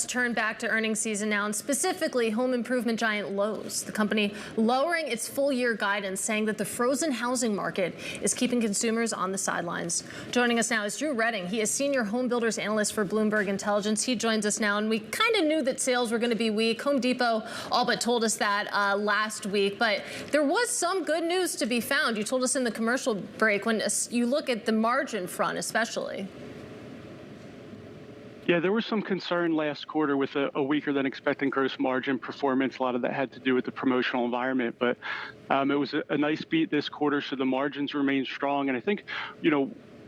Turn back to earnings season now, and specifically home improvement giant Lowe's. The company lowering its full-year guidance, saying that the frozen housing market is keeping consumers on the sidelines. Joining us now is Drew Reading. He is senior home builders analyst for Bloomberg Intelligence. He joins us now, and we kind of knew that sales were going to be weak. Home Depot all but told us that last week, but there was some good news to be found. You told us in the commercial break when you look at the margin front, especially. Yeah, there was some concern last quarter with a weaker than expected gross margin performance. A lot of that had to do with the promotional environment, but it was a nice beat this quarter, so the margins remain strong. And I think,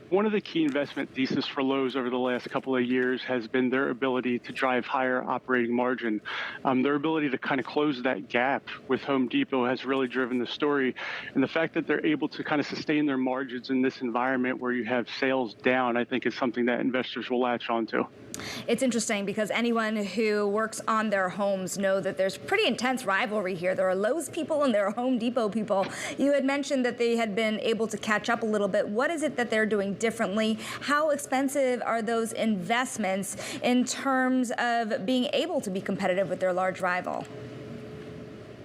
one of the key investment thesis for Lowe's over the last couple of years has been their ability to drive higher operating margin. Their ability to kind of close that gap with Home Depot has really driven the story. And the fact that they're able to kind of sustain their margins in this environment where you have sales down, I think is something that investors will latch onto. It's interesting because anyone who works on their homes know that there's pretty intense rivalry here. There are Lowe's people and there are Home Depot people. You had mentioned that they had been able to catch up a little bit. What is it that they're doing differently? How expensive are those investments in terms of being able to be competitive with their large rival?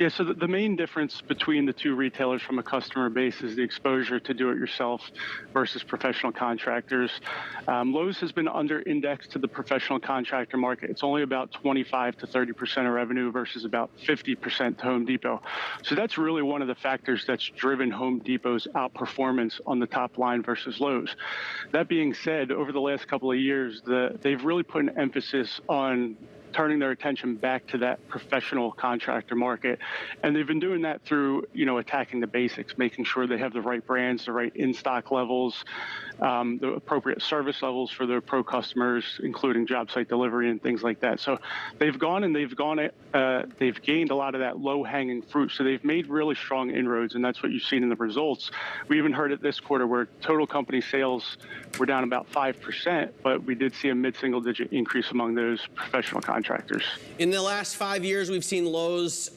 Yeah, so the main difference between the two retailers from a customer base is the exposure to do-it-yourself versus professional contractors. Lowe's has been under-indexed to the professional contractor market. It's only about 25 to 30% of revenue versus about 50% to Home Depot. So that's really one of the factors that's driven Home Depot's outperformance on the top line versus Lowe's. That being said, over the last couple of years, they've really put an emphasis on turning their attention back to that professional contractor market. And they've been doing that through, attacking the basics, making sure they have the right brands, the right in-stock levels, the appropriate service levels for their pro customers, including job site delivery and things like that. So they've gained a lot of that low-hanging fruit. So they've made really strong inroads, and that's what you've seen in the results. We even heard it this quarter where total company sales were down about 5%, but we did see a mid-single-digit increase among those professional contractors. In the last 5 years, we've seen Lowe's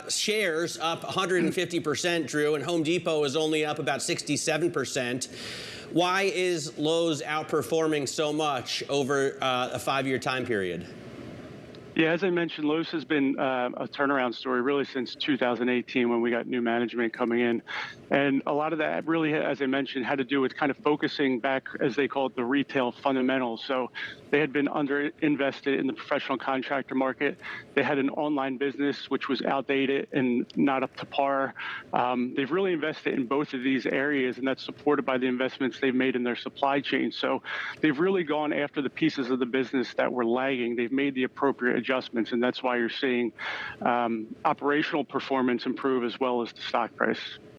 shares up 150%, Drew, and Home Depot is only up about 67%. Why is Lowe's outperforming so much over a 5-year time period? Yeah, as I mentioned, Lowe's has been a turnaround story really since 2018 when we got new management coming in. And a lot of that really, as I mentioned, had to do with kind of focusing back, as they call it, the retail fundamentals. So they had been underinvested in the professional contractor market. They had an online business which was outdated and not up to par. They've really invested in both of these areas, and that's supported by the investments they've made in their supply chain. So they've really gone after the pieces of the business that were lagging. They've made the appropriate adjustments, and that's why you're seeing operational performance improve as well as the stock price.